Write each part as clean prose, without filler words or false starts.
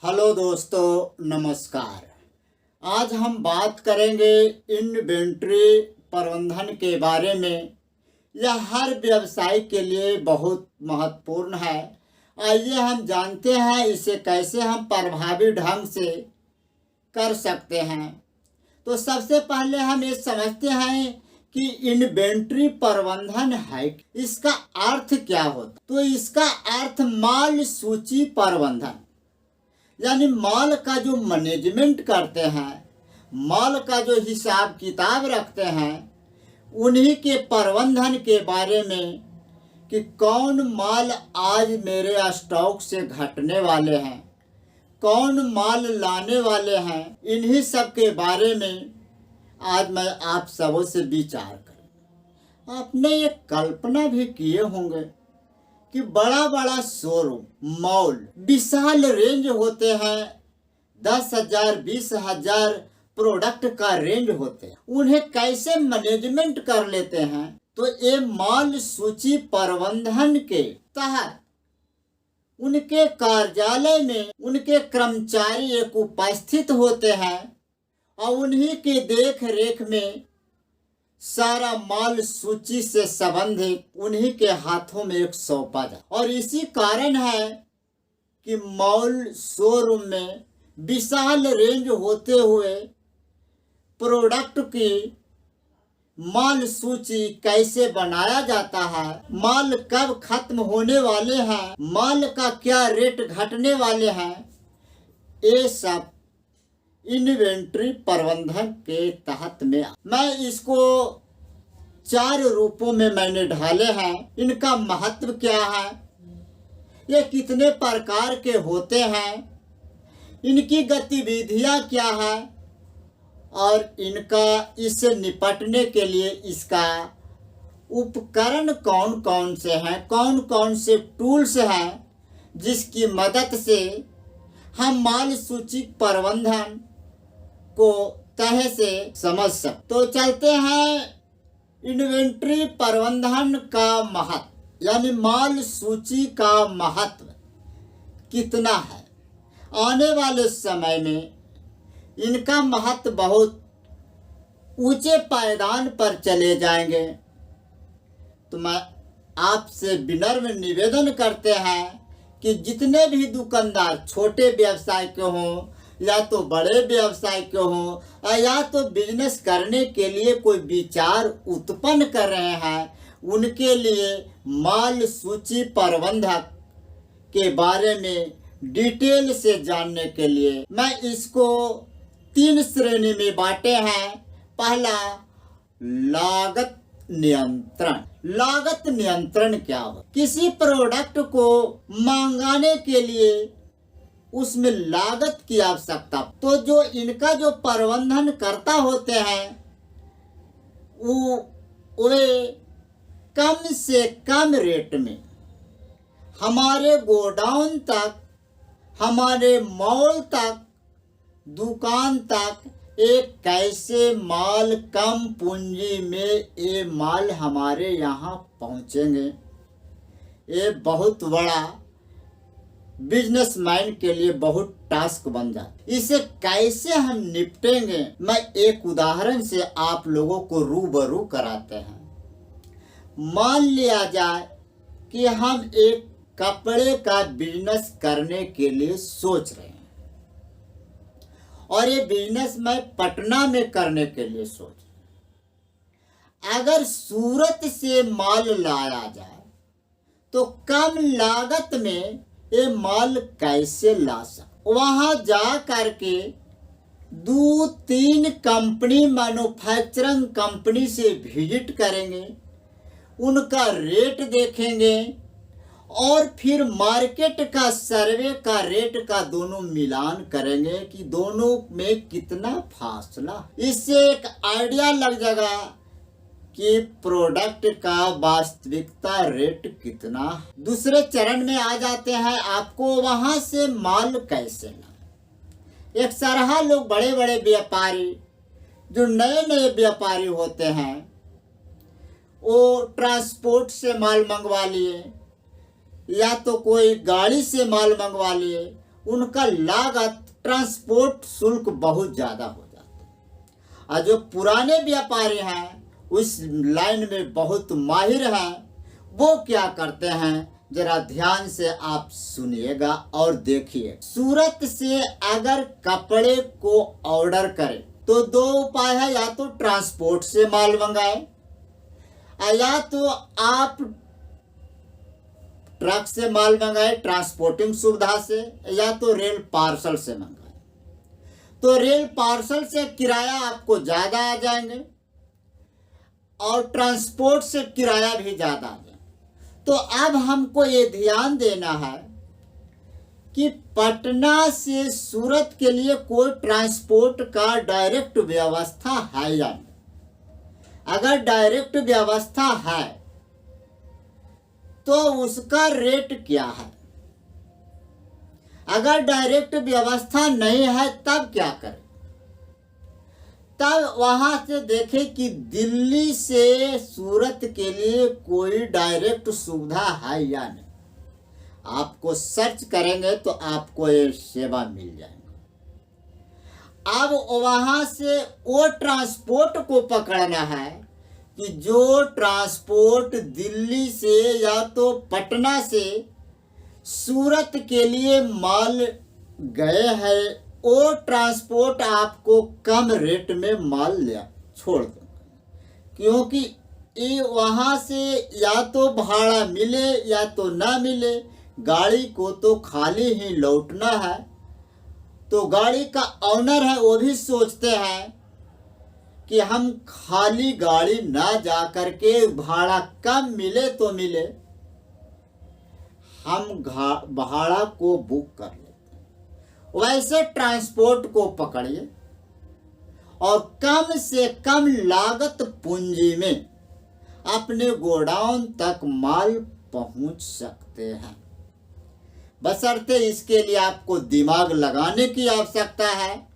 Hello दोस्तों, नमस्कार। आज हम बात करेंगे इन्वेंट्री प्रबंधन के बारे में। यह हर व्यवसाय के लिए बहुत महत्वपूर्ण है। आइए हम जानते हैं इसे कैसे हम प्रभावी ढंग से कर सकते हैं। तो सबसे पहले हम ये समझते हैं कि इन्वेंट्री प्रबंधन है, इसका अर्थ क्या होता। तो इसका अर्थ माल सूची प्रबंधन, यानी माल का जो मैनेजमेंट करते हैं, माल का जो हिसाब किताब रखते हैं, उन्हीं के प्रबंधन के बारे में कि कौन माल आज मेरे स्टॉक से घटने वाले हैं, कौन माल लाने वाले हैं, इन्हीं सब के बारे में आज मैं आप सबों से विचार करूं। आपने ये कल्पना भी किए होंगे कि बड़ा बड़ा शोरूम, मॉल, विशाल रेंज होते हैं, 10,000 20,000 प्रोडक्ट का रेंज होते हैं। उन्हें कैसे मैनेजमेंट कर लेते हैं। तो ये माल सूची प्रबंधन के तहत उनके कार्यालय में उनके कर्मचारी एक उपस्थित होते हैं और उन्हीं के देख रेख में सारा माल सूची से संबंधित उन्हीं के हाथों में एक सौंपा जाए। और इसी कारण है कि मॉल शोरूम में विशाल रेंज होते हुए प्रोडक्ट की माल सूची कैसे बनाया जाता है, माल कब खत्म होने वाले हैं, माल का क्या रेट घटने वाले हैं, ये सब इन्वेंट्री प्रबंधन के तहत में। मैं इसको 4 रूपों में मैंने ढाले हैं। इनका महत्व क्या है, ये कितने प्रकार के होते हैं, इनकी गतिविधियां क्या है और इनका इससे निपटने के लिए इसका उपकरण कौन कौन से हैं, कौन कौन से टूल्स हैं जिसकी मदद से हम माल सूची प्रबंधन को तह से समझ सकते। तो चलते हैं इन्वेंट्री प्रबंधन का महत्व, यानी माल सूची का महत्व कितना है। आने वाले समय में इनका महत्व बहुत ऊंचे पायदान पर चले जाएंगे। तो मैं आपसे विनम्र निवेदन करते हैं कि जितने भी दुकानदार छोटे व्यवसाय के हों या तो बड़े व्यवसाय के हों या तो बिजनेस करने के लिए कोई विचार उत्पन्न कर रहे हैं, उनके लिए माल सूची प्रबंधक के बारे में डिटेल से जानने के लिए मैं इसको 3 श्रेणी में बांटे हैं। पहला, लागत नियंत्रण। लागत नियंत्रण क्या हो, किसी प्रोडक्ट को मंगाने के लिए उसमें लागत की आवश्यकता। तो जो इनका जो प्रबंधन करता होते हैं वे कम से कम रेट में हमारे गोडाउन तक, हमारे मॉल तक, दुकान तक एक कैसे माल कम पूंजी में ये माल हमारे यहाँ पहुँचेंगे, ये बहुत बड़ा बिजनेसमैन के लिए बहुत टास्क बन जाता। इसे कैसे हम निपटेंगे, मैं एक उदाहरण से आप लोगों को रूबरू कराते हैं। मान लिया जाए कि हम एक कपड़े का बिजनेस करने के लिए सोच रहे हैं और ये बिजनेस मैं पटना में करने के लिए सोच रहे हैं। अगर सूरत से माल लाया जाए तो कम लागत में ये माल कैसे ला सकते। वहां जा करके 2-3 कंपनी, मैन्युफैक्चरिंग कंपनी से विजिट करेंगे, उनका रेट देखेंगे और फिर मार्केट का सर्वे का रेट का दोनों मिलान करेंगे कि दोनों में कितना फासला। इससे एक आइडिया लग जाएगा कि प्रोडक्ट का वास्तविकता रेट कितना। दूसरे चरण में आ जाते हैं, आपको वहां से माल कैसे ला। एक सरहा लोग बड़े बड़े व्यापारी जो नए नए व्यापारी होते हैं, वो ट्रांसपोर्ट से माल मंगवा लिए या तो कोई गाड़ी से माल मंगवा लिए, उनका लागत ट्रांसपोर्ट शुल्क बहुत ज़्यादा हो जाता है। और जो पुराने व्यापारी हैं उस लाइन में बहुत माहिर हैं, वो क्या करते हैं जरा ध्यान से आप सुनिएगा और देखिए। सूरत से अगर कपड़े को ऑर्डर करें तो दो उपाय है, या तो ट्रांसपोर्ट से माल मंगाए या तो आप ट्रक से माल मंगाए ट्रांसपोर्टिंग सुविधा से, या तो रेल पार्सल से मंगाए। तो रेल पार्सल से किराया आपको ज्यादा आ जाएंगे और ट्रांसपोर्ट से किराया भी ज्यादा आ जाएगा। तो अब हमको ये ध्यान देना है कि पटना से सूरत के लिए कोई ट्रांसपोर्ट का डायरेक्ट व्यवस्था है या नहीं। अगर डायरेक्ट व्यवस्था है तो उसका रेट क्या है, अगर डायरेक्ट व्यवस्था नहीं है तब क्या करें। तब वहां से देखें कि दिल्ली से सूरत के लिए कोई डायरेक्ट सुविधा है या नहीं। आपको सर्च करेंगे तो आपको ये सेवा मिल जाएगी। अब वहां से वो ट्रांसपोर्ट को पकड़ना है कि जो ट्रांसपोर्ट दिल्ली से या तो पटना से सूरत के लिए माल गए हैं, वो ट्रांसपोर्ट आपको कम रेट में माल ले छोड़ देंगे, क्योंकि ये वहाँ से या तो भाड़ा मिले या तो ना मिले, गाड़ी को तो खाली ही लौटना है। तो गाड़ी का ऑनर है वो भी सोचते हैं कि हम खाली गाड़ी ना जा करके भाड़ा कम मिले तो मिले, हम भाड़ा को बुक कर लेते हैं। वैसे ट्रांसपोर्ट को पकड़िए और कम से कम लागत पूंजी में अपने गोडाउन तक माल पहुंच सकते हैं। बशर्ते इसके लिए आपको दिमाग लगाने की आवश्यकता है,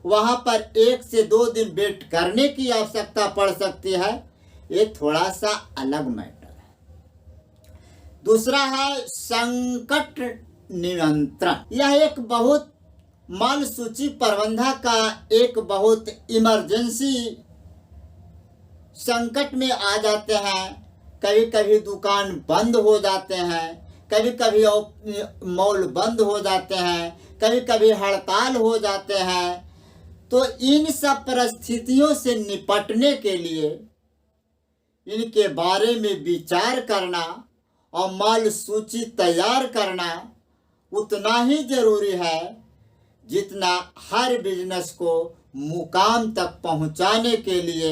वहां पर 1 से 2 दिन वेट करने की आवश्यकता पड़ सकती है, ये थोड़ा सा अलग मैटर है। दूसरा है संकट नियंत्रण। यह एक बहुत माल सूची प्रबंधन का एक बहुत इमरजेंसी संकट में आ जाते हैं। कभी कभी दुकान बंद हो जाते हैं, कभी कभी मॉल बंद हो जाते हैं, कभी कभी हड़ताल हो जाते हैं। तो इन सब परिस्थितियों से निपटने के लिए इनके बारे में विचार करना और माल सूची तैयार करना उतना ही जरूरी है जितना हर बिजनेस को मुकाम तक पहुंचाने के लिए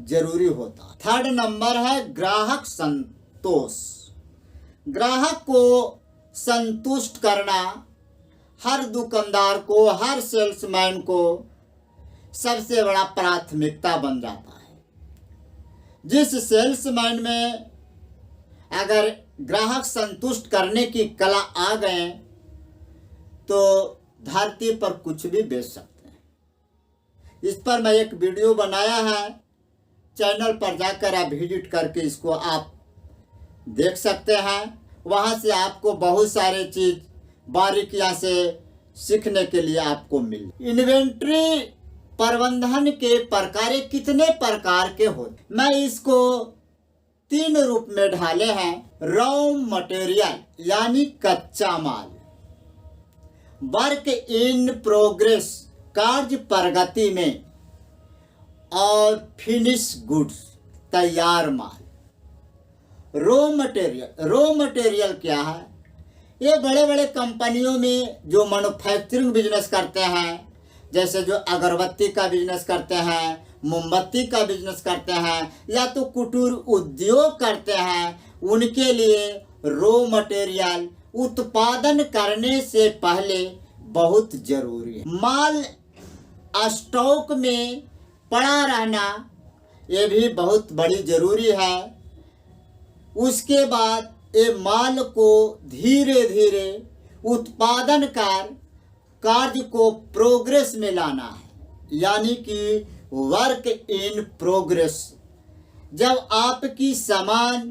जरूरी होता। 3rd नंबर है ग्राहक संतोष। ग्राहक को संतुष्ट करना हर दुकानदार को, हर सेल्समैन को सबसे बड़ा प्राथमिकता बन जाता है। जिस सेल्समैन में अगर ग्राहक संतुष्ट करने की कला आ गए तो धरती पर कुछ भी बेच सकते हैं। इस पर मैं एक वीडियो बनाया है, चैनल पर जाकर आप विजिट करके इसको आप देख सकते हैं। वहां से आपको बहुत सारे चीज बारीकियां से सीखने के लिए आपको मिल। इन्वेंट्री प्रबंधन के प्रकार कितने प्रकार के होते, मैं इसको 3 रूप में ढाले हैं। रॉ मटेरियल यानी कच्चा माल, वर्क इन प्रोग्रेस कार्य प्रगति में, और फिनिश गुड्स तैयार माल। रॉ मटेरियल क्या है? ये बड़े बड़े कंपनियों में जो मैन्युफैक्चरिंग बिजनेस करते हैं, जैसे जो अगरबत्ती का बिजनेस करते हैं, मोमबत्ती का बिजनेस करते हैं, या तो कुटीर उद्योग करते हैं, उनके लिए रॉ मटेरियल उत्पादन करने से पहले बहुत जरूरी है। माल स्टॉक में पड़ा रहना ये भी बहुत बड़ी जरूरी है। उसके बाद ये माल को धीरे धीरे उत्पादन कार्य को प्रोग्रेस में लाना है, यानी कि वर्क इन प्रोग्रेस। जब आपकी सामान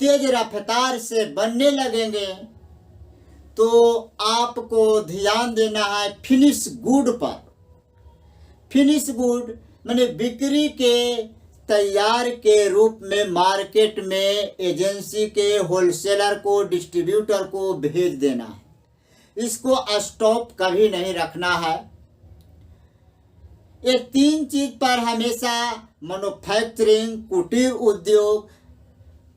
तेज रफ्तार से बनने लगेंगे तो आपको ध्यान देना है फिनिश गुड पर। फिनिश गुड माने बिक्री के तैयार के रूप में मार्केट में एजेंसी के होलसेलर को, डिस्ट्रीब्यूटर को भेज देना है। इसको स्टॉक कभी नहीं रखना है। ये 3 चीज पर हमेशा मैन्युफैक्चरिंग, कुटीर उद्योग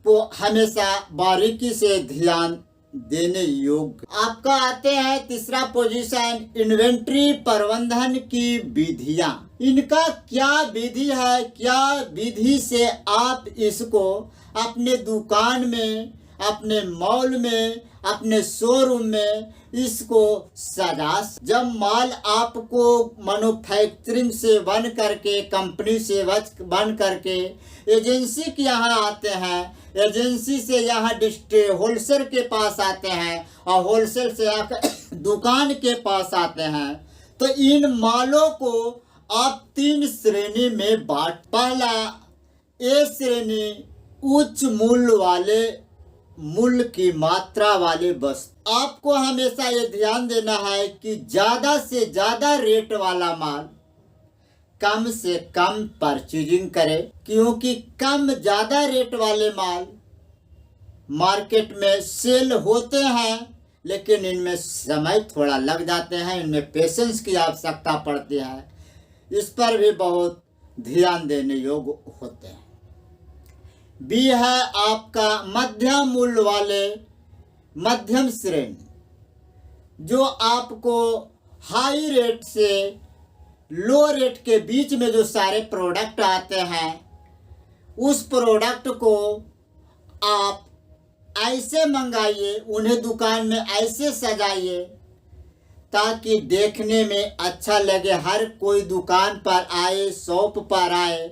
को हमेशा बारीकी से ध्यान देने योग्य। आपका आते हैं तीसरा पोजीशन, इन्वेंट्री प्रबंधन की विधियां। इनका क्या विधि है, क्या विधि से आप इसको अपने दुकान में, अपने मॉल में, अपने शोरूम में इसको सजा। जब माल आपको मैन्युफैक्चरिंग से बन करके, कंपनी से बन करके एजेंसी के यहाँ आते हैं, एजेंसी से यहाँ होलसेल के पास आते हैं और होलसेल से आकर दुकान के पास आते हैं, तो इन मालों को आप 3 श्रेणी में बांट। पहला, ए श्रेणी उच्च मूल्य वाले, मूल्य की मात्रा वाले वस्तु। आपको हमेशा ये ध्यान देना है कि ज्यादा से ज्यादा रेट वाला माल कम से कम परचेजिंग करें, क्योंकि कम ज्यादा रेट वाले माल मार्केट में सेल होते हैं, लेकिन इनमें समय थोड़ा लग जाते हैं, इनमें पेशेंस की आवश्यकता पड़ती है। इस पर भी बहुत ध्यान देने योग्य होते हैं। बी है आपका मध्यम मूल्य वाले, मध्यम श्रेणी, जो आपको हाई रेट से लो रेट के बीच में जो सारे प्रोडक्ट आते हैं, उस प्रोडक्ट को आप ऐसे मंगाइए, उन्हें दुकान में ऐसे सजाइए ताकि देखने में अच्छा लगे। हर कोई दुकान पर आए, शॉप पर आए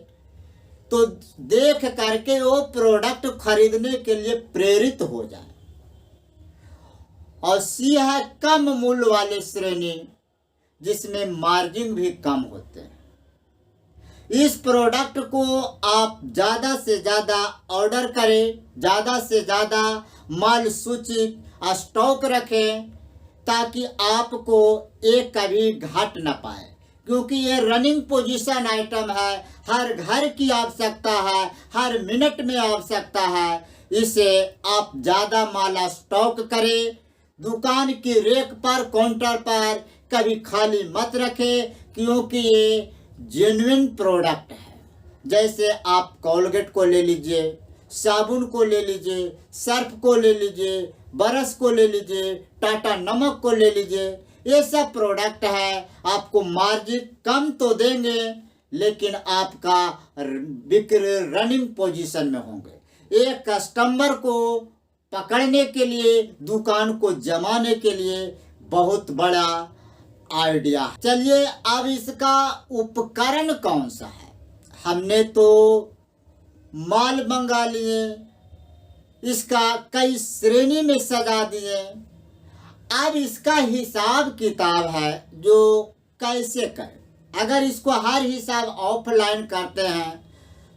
तो देख करके वो प्रोडक्ट खरीदने के लिए प्रेरित हो जाए। और सी है कम मूल्य वाले श्रेणी, जिसमें मार्जिन भी कम होते हैं। इस प्रोडक्ट को आप ज़्यादा से ज़्यादा ऑर्डर करें, ज़्यादा से ज़्यादा माल सूचित स्टॉक रखें, ताकि आपको एक कभी घट न पाए, क्योंकि ये रनिंग पोजीशन आइटम है। हर घर की आवश्यकता है, हर मिनट में आवश्यकता है। इसे आप ज़्यादा माल स्टॉक करें। दुकान की रेक पर, काउंटर पर कभी खाली मत रखें, क्योंकि ये जेन्युइन प्रोडक्ट है। जैसे आप कोलगेट को ले लीजिए, साबुन को ले लीजिए, सर्फ को ले लीजिए, ब्रश को ले लीजिए, टाटा नमक को ले लीजिए, ये सब प्रोडक्ट है। आपको मार्जिन कम तो देंगे, लेकिन आपका बिक्री रनिंग पोजीशन में होंगे। एक कस्टमर को पकड़ने के लिए, दुकान को जमाने के लिए बहुत बड़ा आइडिया। चलिए, अब इसका उपकरण कौन सा है। हमने तो माल मंगा लिए, इसका कई श्रेणी में सजा दिए। अब इसका हिसाब किताब है जो कैसे करें। अगर इसको हर हिसाब ऑफलाइन करते हैं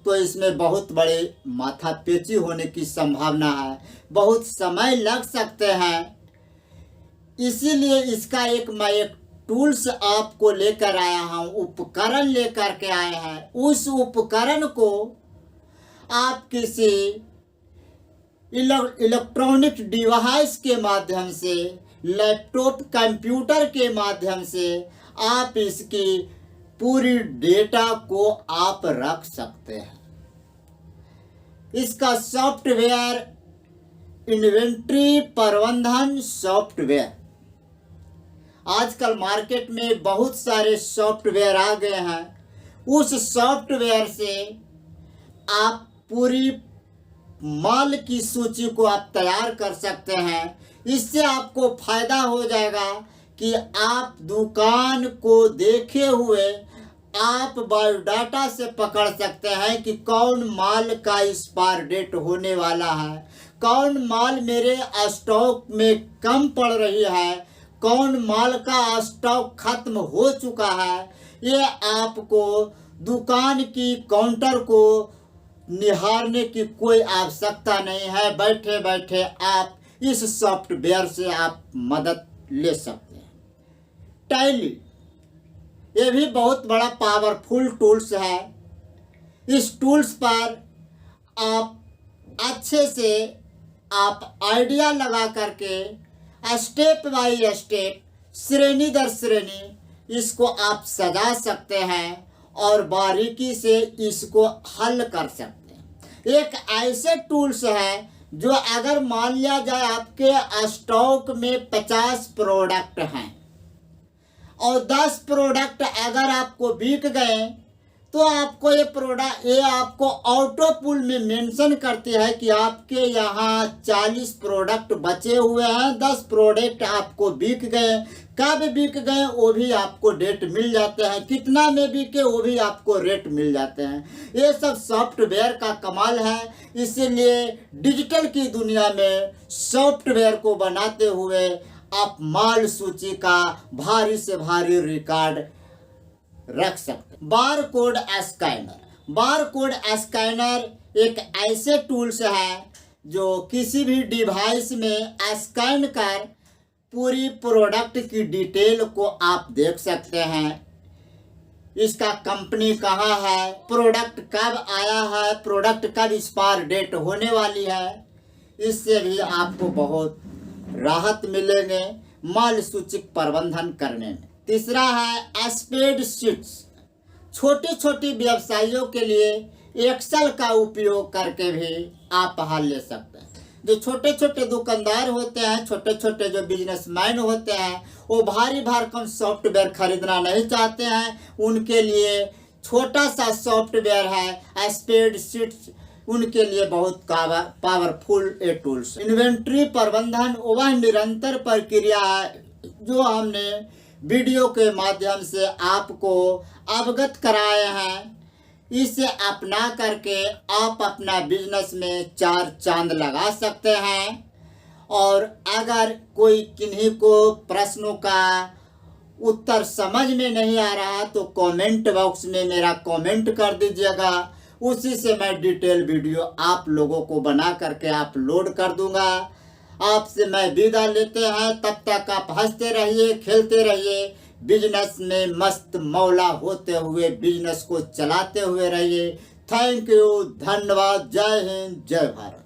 तो इसमें बहुत बड़े माथापेची होने की संभावना है, बहुत समय लग सकते हैं। इसीलिए इसका मैं एक टूल्स आपको लेकर आया हूँ, उपकरण लेकर के आए हैं। उस उपकरण को आप किसी इलेक्ट्रॉनिक डिवाइस के माध्यम से, लैपटॉप, कंप्यूटर के माध्यम से आप इसकी पूरी डेटा को आप रख सकते हैं। इसका सॉफ्टवेयर इन्वेंट्री प्रबंधन सॉफ्टवेयर। आजकल मार्केट में बहुत सारे सॉफ्टवेयर आ गए हैं। उस सॉफ्टवेयर से आप पूरी माल की सूची को आप तैयार कर सकते हैं। इससे आपको फायदा हो जाएगा कि आप दुकान को देखे हुए आप बायोडाटा से पकड़ सकते हैं कि कौन माल का एक्सपायर डेट होने वाला है, कौन माल मेरे स्टॉक में कम पड़ रही है, कौन माल का स्टॉक खत्म हो चुका है। ये आपको दुकान की काउंटर को निहारने की कोई आवश्यकता नहीं है। बैठे बैठे आप इस सॉफ्टवेयर से आप मदद ले सकते हैं। टैली, ये भी बहुत बड़ा पावरफुल टूल्स है। इस टूल्स पर आप अच्छे से आप आइडिया लगा करके स्टेप बाय स्टेप, श्रेणी दर श्रेणी इसको आप सजा सकते हैं और बारीकी से इसको हल कर सकते हैं। एक ऐसे टूल्स है जो अगर मान लिया जाए आपके स्टॉक में 50 प्रोडक्ट हैं और 10 प्रोडक्ट अगर आपको बिक गए तो आपको ये आपको ऑटो पुल में मेंशन करती है कि आपके यहाँ 40 प्रोडक्ट बचे हुए हैं, 10 प्रोडक्ट आपको बिक गए। कब बिक गए वो भी आपको डेट मिल जाते हैं, कितना में बिके वो भी आपको रेट मिल जाते हैं। ये सब सॉफ्टवेयर का कमाल है। इसीलिए डिजिटल की दुनिया में सॉफ्टवेयर को बनाते हुए आप माल सूची का भारी से भारी रिकॉर्ड रख सकते हैं। Bar code scanner, bar code scanner एक ऐसे टूल्स है जो किसी भी डिवाइस में स्कैन कर पूरी प्रोडक्ट की डिटेल को आप देख सकते हैं। इसका कंपनी कहाँ है, प्रोडक्ट कब आया है, प्रोडक्ट कब एक्सपायर डेट होने वाली है, इससे भी आपको बहुत राहत मिलेंगे माल सूचक प्रबंधन करने में। तीसरा है स्प्रेडशीट्स, छोटे छोटे व्यवसायियों के लिए एक्सेल का उपयोग करके भी आप हल ले सकते हैं। जो छोटे छोटे दुकानदार होते हैं, छोटे छोटे जो बिजनेसमैन होते हैं, वो भारी भरकम सॉफ्टवेयर खरीदना नहीं चाहते हैं। उनके लिए छोटा सा सॉफ्टवेयर है स्प्रेडशीट्स, उनके लिए बहुत पावरफुल ए टूल्स। इन्वेंट्री प्रबंधन वह निरंतर प्रक्रिया है जो हमने वीडियो के माध्यम से आपको अवगत कराए हैं। इसे अपना करके आप अपना बिजनेस में 4 चांद लगा सकते हैं। और अगर कोई किन्हीं को प्रश्नों का उत्तर समझ में नहीं आ रहा तो कमेंट बॉक्स में मेरा कमेंट कर दीजिएगा, उसी से मैं डिटेल वीडियो आप लोगों को बना करके अपलोड कर दूंगा। आपसे मैं विदा लेते हैं, तब तक आप हंसते रहिए, खेलते रहिए, बिजनेस में मस्त मौला होते हुए बिजनेस को चलाते हुए रहिए। थैंक यू, धन्यवाद, जय हिंद, जय भारत।